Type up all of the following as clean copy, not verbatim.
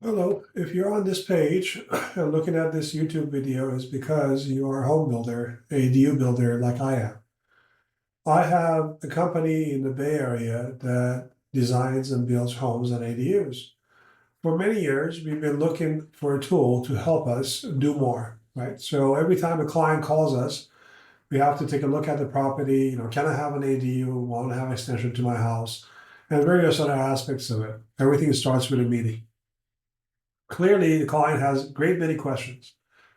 Hello, if you're on this page and looking at this YouTube video is because you are a home builder, ADU builder like I am. I have a company in the Bay Area that designs and builds homes and ADUs. For many years, we've been looking for a tool to help us do more, right? So every time a client calls us, we have to take a look at the property, can I have an ADU, want to have an extension to my house, and various other aspects of it. Everything starts with a meeting. Clearly, the client has a great many questions.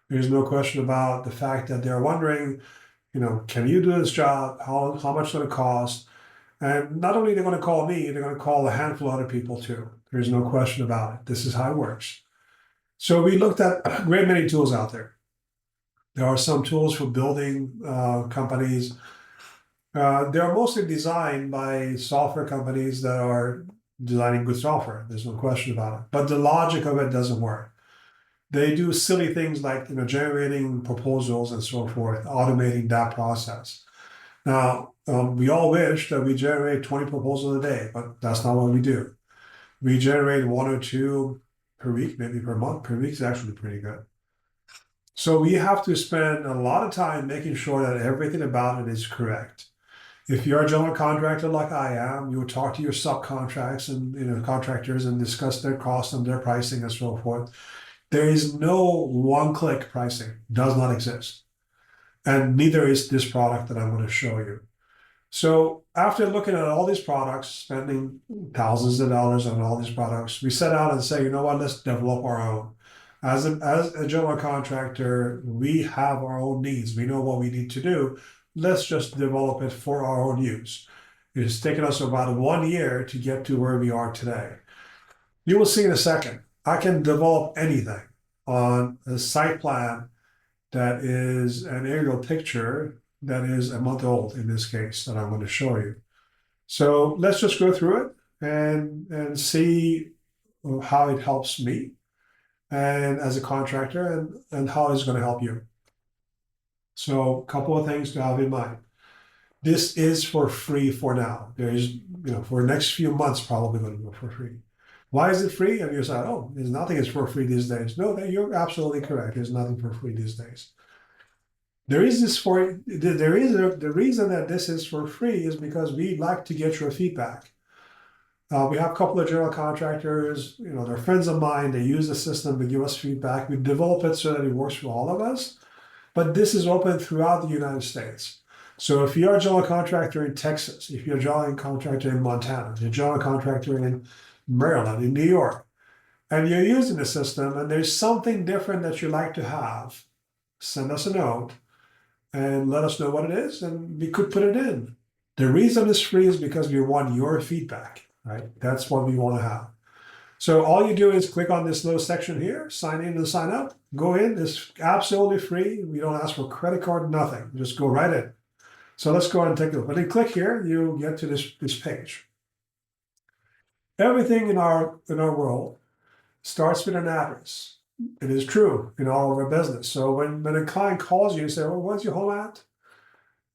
There's no question about the fact that they're wondering, can you do this job? How much will it cost? And not only they're going to call me, they're going to call a handful of other people too. There's no question about it. This is how it works. So we looked at a great many tools out there. There are some tools for building companies. They're mostly designed by software companies that are designing good software. There's no question about it. But the logic of it doesn't work. They do silly things like generating proposals and so forth, automating that process. Now, we all wish that we generate 20 proposals a day, but that's not what we do. We generate one or two per week, maybe per month. Per week is actually pretty good. So we have to spend a lot of time making sure that everything about it is correct. If you're a general contractor like I am, you would talk to your subcontracts and contractors and discuss their costs and their pricing and so forth. There is no one-click pricing, does not exist. And neither is this product that I'm going to show you. So after looking at all these products, spending thousands of dollars on all these products, we set out and say, you know what, let's develop our own. As a general contractor, we have our own needs. We know what we need to do. Let's just develop it for our own use. It's taken us about 1 year to get to where we are today. You will see in a second, I can develop anything on a site plan that is an aerial picture that is a month old in this case that I'm going to show you. So let's just go through it and see how it helps me and as a contractor and how it's going to help you. So a couple of things to have in mind. This is for free for now. There is, for the next few months, probably going to go for free. Why is it free? And you say, oh, there's nothing is for free these days. No, you're absolutely correct. There's nothing for free these days. The reason that this is for free is because we like to get your feedback. We have a couple of general contractors, they're friends of mine. They use the system to give us feedback. We develop it so that it works for all of us. But this is open throughout the United States. So if you're a general contractor in Texas, if you're a general contractor in Montana, if you're a general contractor in Maryland, in New York, and you're using the system and there's something different that you like to have, send us a note and let us know what it is and we could put it in. The reason it's free is because we want your feedback, right? That's what we want to have. So all you do is click on this little section here, sign in and sign up, go in. It's absolutely free. We don't ask for credit card, nothing. Just go right in. So let's go ahead and take a look. When you click here, you get to this page. Everything in our world starts with an address. It is true in all of our business. So when a client calls you, you say, well, where's your home at?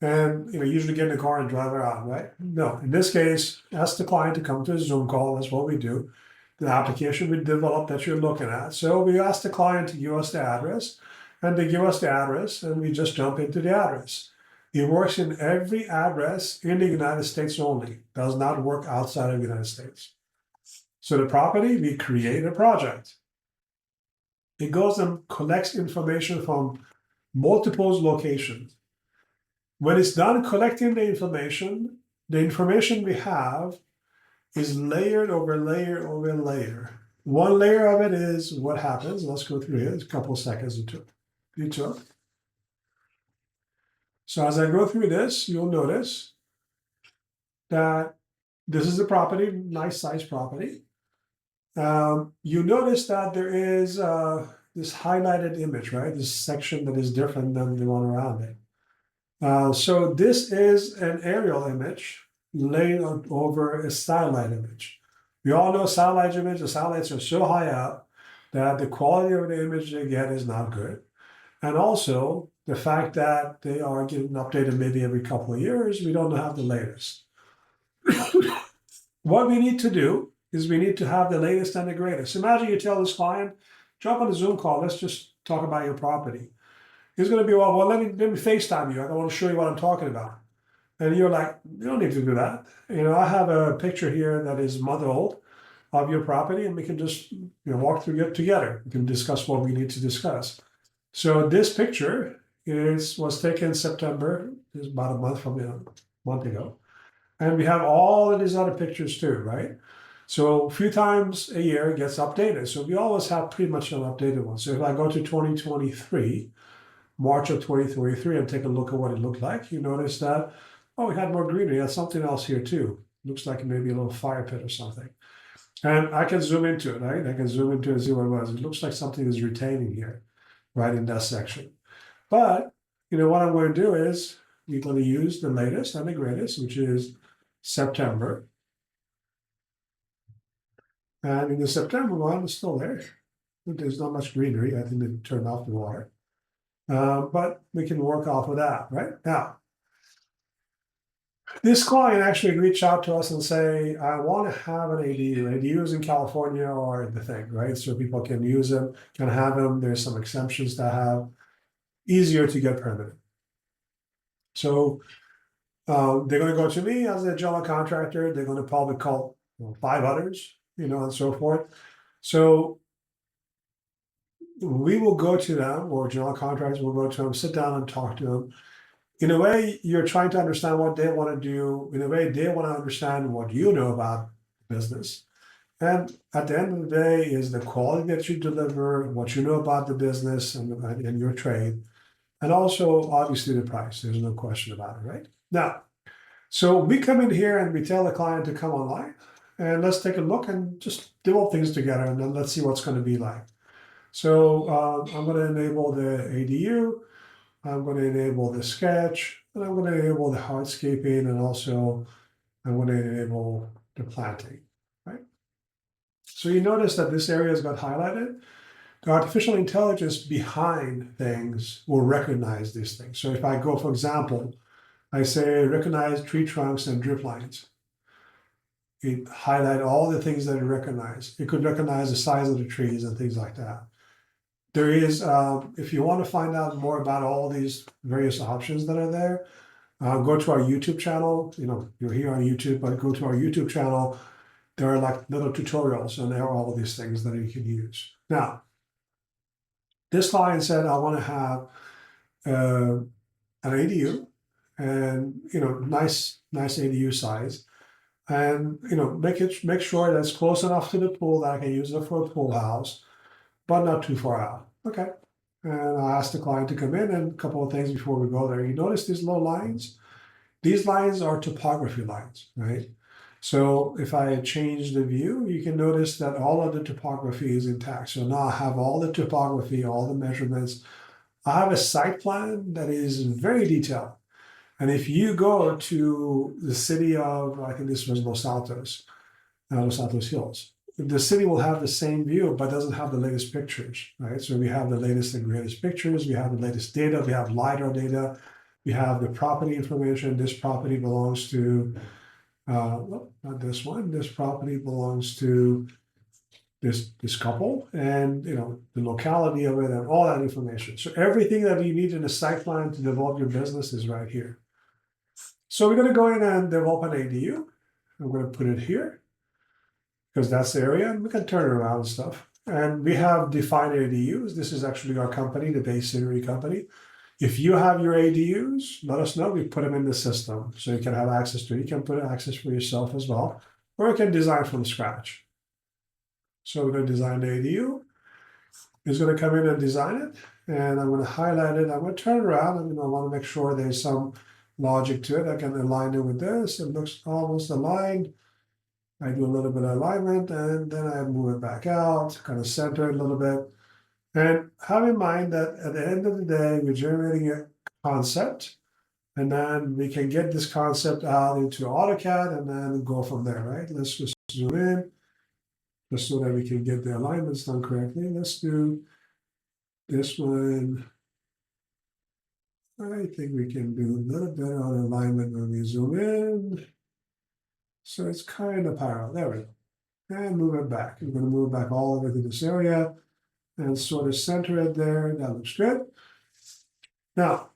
And usually get in the car and drive around, right? No, in this case, ask the client to come to a Zoom call. That's what we do. The application we developed that you're looking at. So we ask the client to give us the address, and they give us the address, and we just jump into the address. It works in every address in the United States only. Does not work outside of the United States. So the property, we create a project. It goes and collects information from multiple locations. When it's done collecting the information we have is layered over layer over layer. One layer of it is what happens. Let's go through here. It's a couple of seconds it took. So as I go through this, you'll notice that this is the property, nice size property. You notice that there is this highlighted image, right? This section that is different than the one around it. So this is an aerial image laid over a satellite image. We all know satellite image. The satellites are so high up that the quality of the image they get is not good. And also the fact that they are getting updated maybe every couple of years, we don't have the latest. What we need to do is we need to have the latest and the greatest. Imagine you tell this client, jump on a Zoom call, let's just talk about your property. He's going to be, well, let me FaceTime you. I want to show you what I'm talking about. And you're like, you don't need to do that. I have a picture here that is month old of your property, and we can just walk through it together. We can discuss what we need to discuss. So this picture was taken in September, is about a month from a month ago. And we have all of these other pictures too, right? So a few times a year it gets updated. So we always have pretty much an updated one. So if I go to 2023, March of 2023, and take a look at what it looked like, you notice that, oh, we had more greenery. There's something else here too. Looks like maybe a little fire pit or something. And I can zoom into it, right? I can zoom into it and see what it was. It looks like something is retaining here, right in that section. But, what I'm going to do is we're going to use the latest and the greatest, which is September. And in the September one, it's still there. There's not much greenery. I think they turned off the water. But we can work off of that, right? Now, this client actually reached out to us and say, I want to have an ADU. ADUs in California are the thing, right? So people can use them, can have them. There's some exemptions to have. Easier to get permitted. So they're going to go to me as a general contractor. They're going to probably call 5 others, and so forth. So we will go to them, or general contractors will go to them, sit down and talk to them. In a way, you're trying to understand what they want to do. In a way, they want to understand what you know about business. And at the end of the day is the quality that you deliver, what you know about the business and your trade. And also, obviously, the price. There's no question about it, right? Now, so we come in here and we tell the client to come online, and let's take a look and just develop things together, and then let's see what's going to be like. So I'm going to enable the ADU. I'm going to enable the sketch, and I'm going to enable the hardscaping, and also I'm going to enable the planting, right? So you notice that this area has got highlighted. The artificial intelligence behind things will recognize these things. So if I go, for example, I say recognize tree trunks and drip lines. It highlight all the things that it recognizes. It could recognize the size of the trees and things like that. There is, if you want to find out more about all these various options that are there, go to our YouTube channel. You're here on YouTube, but go to our YouTube channel. There are like little tutorials, and there are all of these things that you can use. Now, this client said, I want to have an ADU, and nice ADU size, and make sure that's close enough to the pool that I can use it for a pool house, but not too far out. Okay. And I asked the client to come in, and a couple of things before we go there. You notice these little lines? These lines are topography lines, right? So if I change the view, you can notice that all of the topography is intact. So now I have all the topography, all the measurements. I have a site plan that is very detailed. And if you go to the city of, I think this was Los Altos Hills, the city will have the same view, but doesn't have the latest pictures, right? So we have the latest and greatest pictures. We have the latest data. We have LiDAR data. We have the property information. This property belongs to, well, not this one. This property belongs to this couple, and the locality of it and all that information. So everything that you need in a site plan to develop your business is right here. So we're going to go in and develop an ADU. I'm going to put it here because that's the area, and we can turn it around and stuff. And we have defined ADUs. This is actually our company, the Bay Scenery Company. If you have your ADUs, let us know. We put them in the system so you can have access to it. You can put access for yourself as well, or you can design from scratch. So we're going to design the ADU. It's going to come in and design it, and I'm going to highlight it. I'm going to turn it around, and I want to make sure there's some logic to it. I can align it with this. It looks almost aligned. I do a little bit of alignment, and then I move it back out, kind of center it a little bit. And have in mind that at the end of the day, we're generating a concept, and then we can get this concept out into AutoCAD and then go from there, right? Let's just zoom in just so that we can get the alignments done correctly. Let's do this one. I think we can do a little better on alignment when we zoom in. So it's kind of parallel. There we go. and move it back. We're going to move back all the way to this area and sort of center it there. That looks good. Now,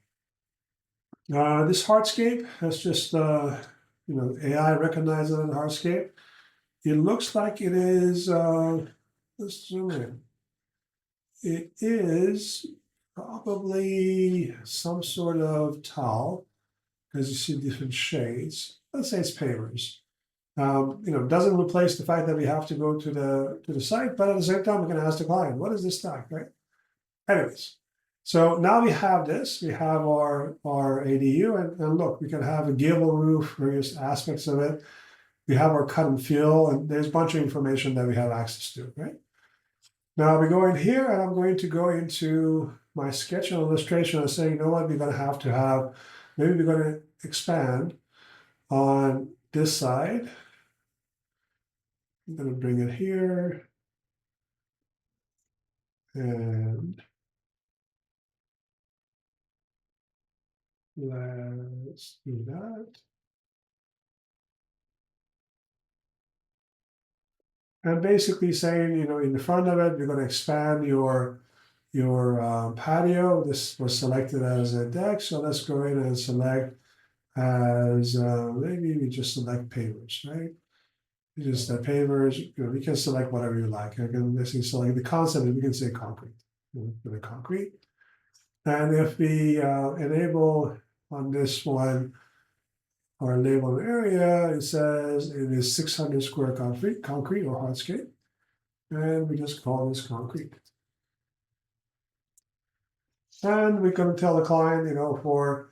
this hardscape has just, AI recognizes it in hardscape. It looks like it is, let's zoom in. It is probably some sort of towel, because you see different shades. Let's say it's pavers. Doesn't replace the fact that we have to go to the site, but at the same time, we're going to ask the client, what is this stack, right? Anyways, so now we have this. We have our ADU, and look, we can have a gable roof, various aspects of it. We have our cut and fill, and there's a bunch of information that we have access to, right? Now we go in here, and I'm going to go into my sketch and illustration and say, you know what, we're going to have, maybe we're going to expand on this side. I'm going to bring it here. And let's do that. And basically saying, in the front of it, you're going to expand your patio. This was selected as a deck, so let's go in and select as maybe we just select pavers, right? Just pavers. We can select whatever you like. I can basically select the concept, and we can say concrete. For the concrete, and if we enable on this one our labeled area, it says it is 600 square concrete or hardscape, and we just call this concrete. And we can tell the client, for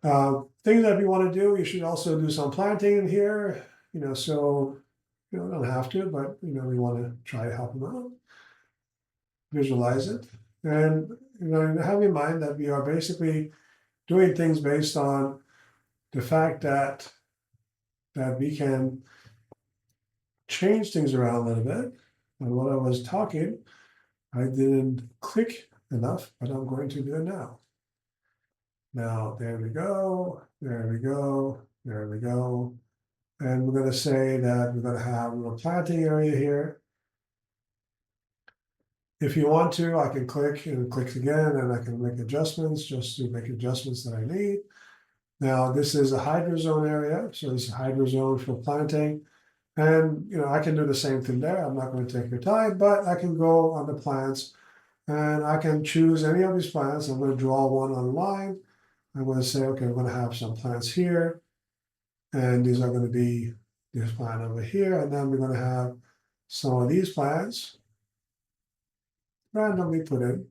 things that we want to do, you should also do some planting in here, so don't have to, but we want to try to help them out, visualize it, and have in mind that we are basically doing things based on the fact that we can change things around a little bit. And while I was talking, I didn't click enough, but I'm going to do it now. Now, there we go, there we go, there we go. And we're going to say that we're going to have a little planting area here. If you want to, I can click and click again, and I can make adjustments just to make adjustments that I need. Now, this is a hydro zone area, so this is a hydro zone for planting. And, I can do the same thing there. I'm not going to take your time, but I can go on the plants, and I can choose any of these plants. I'm going to draw one on a line. I'm going to say, okay, we're going to have some plants here, and these are going to be this plant over here, and then we're going to have some of these plants randomly put in.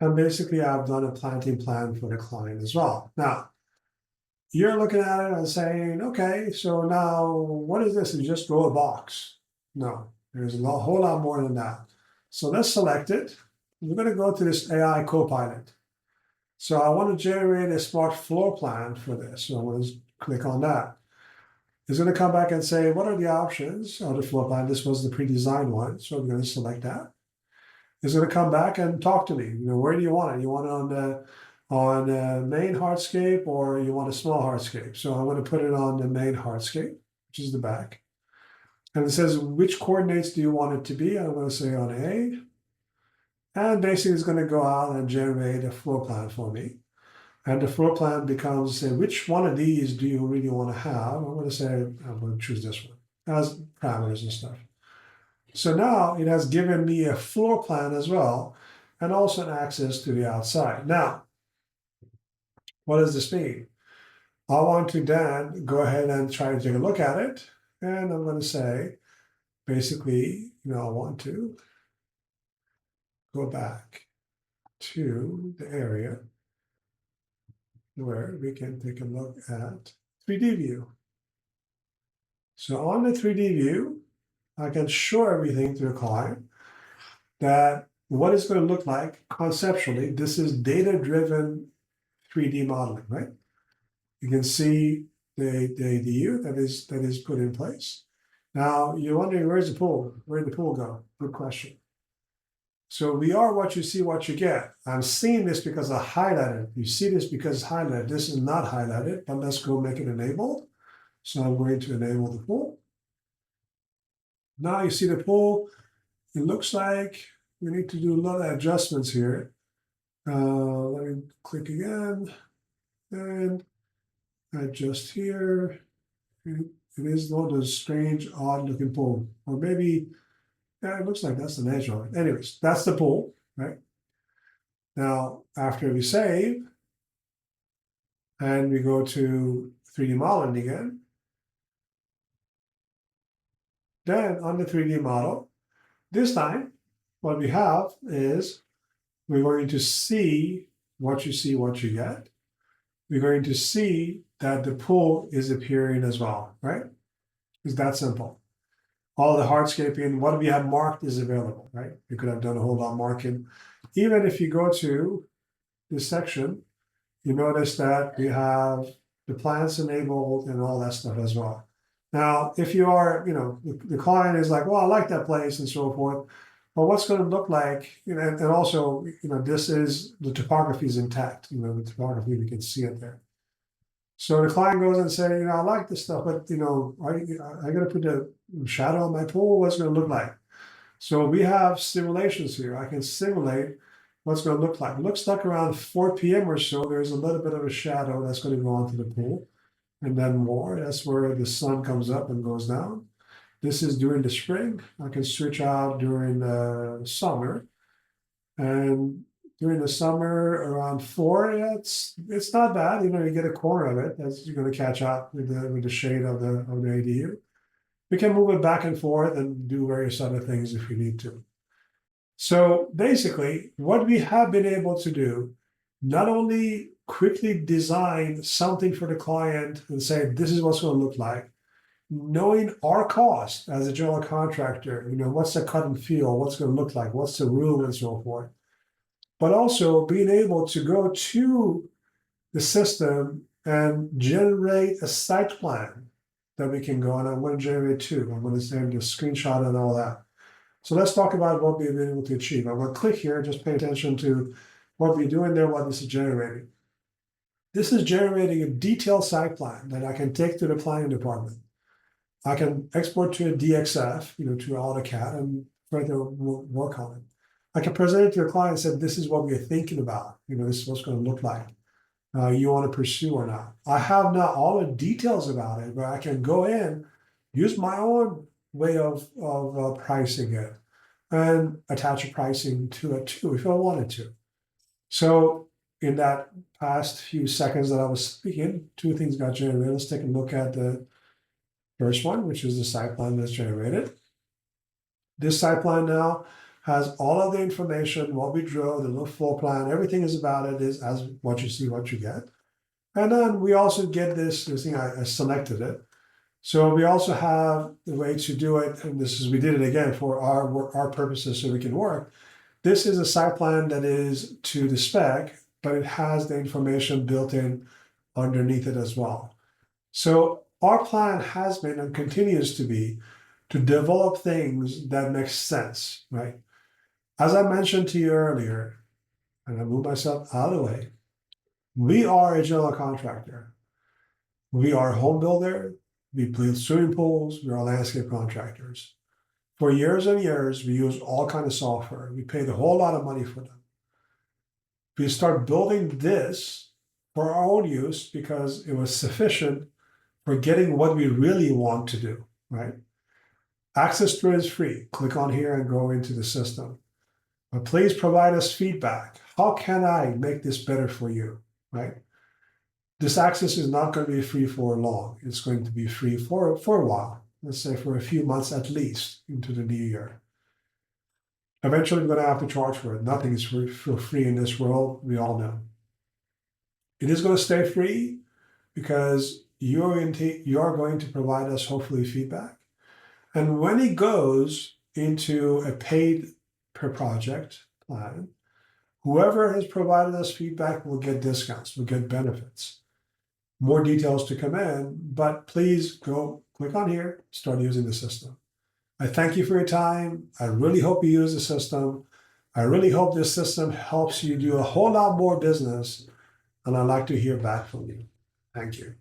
And basically, I've done a planting plan for the client as well. Now, you're looking at it and saying, okay, so now what is this? You just draw a box. No, there's a whole lot more than that. So let's select it. We're going to go to this AI Copilot. So I want to generate a smart floor plan for this. So I'm going to click on that. It's going to come back and say, what are the options of the floor plan? This was the pre-designed one. So I'm going to select that. It's going to come back and talk to me. Where do you want it? You want it on the main hardscape, or you want a small hardscape? So I'm going to put it on the main hardscape, which is the back. And it says, which coordinates do you want it to be? I'm going to say on A. And basically it's going to go out and generate a floor plan for me. And the floor plan becomes, say, which one of these do you really want to have? I'm going to say, I'm going to choose this one as parameters and stuff. So now it has given me a floor plan as well, and also an access to the outside. Now, what does this mean? I want to then go ahead and try to take a look at it. And I'm going to say, basically, I want to go back to the area where we can take a look at 3D view. So on the 3D view, I can show everything to the client that what it's going to look like conceptually. This is data-driven 3D modeling, right? You can see the ADU that is put in place. Now, you're wondering, where's the pool? Where did the pool go? Good question. So we are what you see, what you get. I'm seeing this because I highlighted it. You see this because it's highlighted. This is not highlighted, but let's go make it enabled. So I'm going to enable the pool. Now you see the pool. It looks like we need to do a lot of adjustments here. Let me click again and adjust here. It is one of those strange, odd looking pool. Or maybe, yeah, it looks like that's an edge on it. Anyways, that's the pool, right? Now, after we save, and we go to 3D modeling again, then on the 3D model, this time, what we have is we're going to see, what you get. We're going to see that the pool is appearing as well, right? It's that simple. All the hardscaping, what we have marked is available, right? You could have done a whole lot marking. Even if you go to this section, you notice that we have the plants enabled and all that stuff as well. Now, if you are, the client is like, well, I like that place and so forth, but what's going to look like, and also, this is, the topography is intact, the topography, we can see it there. So the client goes and say, I like this stuff, but, I got to put the shadow on my pool, what's it going to look like? So we have simulations here. I can simulate what's going to look like. It looks like around 4 p.m. or so, there's a little bit of a shadow that's going to go onto the pool. And then more, that's where the sun comes up and goes down. This is during the spring. I can switch out during the summer. And during the summer around 4, it's not bad. You get a corner of it as you're going to catch up with the shade of the ADU. We can move it back and forth and do various other things if we need to. So basically, what we have been able to do, not only quickly design something for the client and say, this is what's going to look like, knowing our cost as a general contractor, what's the cut and feel, what's going to look like, what's the room and so forth, but also being able to go to the system and generate a site plan that we can go on. I'm going to generate 2. I'm going to send a screenshot and all that. So let's talk about what we've been able to achieve. I'm going to click here, just pay attention to what we're doing there, what this is generating. This is generating a detailed site plan that I can take to the planning department. I can export to a DXF, to AutoCAD and further work on it. I can present it to a client and say, this is what we're thinking about. This is what's going to look like. You want to pursue or not. I have not all the details about it, but I can go in, use my own way of pricing it and attach a pricing to it too, if I wanted to. So in that past few seconds that I was speaking, 2 things got generated. Let's take a look at the first one, which is the site plan that's generated. This site plan now has all of the information, what we drove, the little floor plan, everything is about it, is as what you see, what you get. And then we also get this thing, I selected it. So we also have the way to do it, and we did it again for our purposes so we can work. This is a site plan that is to the spec, but it has the information built in underneath it as well. So our plan has been and continues to be to develop things that make sense, right? As I mentioned to you earlier, and I move myself out of the way, we are a general contractor. We are a home builder. We build swimming pools. We are landscape contractors. For years and years, we use all kinds of software. We paid a whole lot of money for them. We start building this for our own use because it was sufficient for getting what we really want to do, right? Access to it is free. Click on here and go into the system. But please provide us feedback. How can I make this better for you, right? This access is not going to be free for long. It's going to be free for a while. Let's say for a few months at least into the new year. Eventually, we're going to have to charge for it. Nothing is for free in this world. We all know. It is going to stay free because you are going to provide us hopefully feedback. And when it goes into a paid per project plan, whoever has provided us feedback will get discounts, will get benefits. More details to come in, but please go click on here, start using the system. I thank you for your time. I really hope you use the system. I really hope this system helps you do a whole lot more business, and I'd like to hear back from you. Thank you.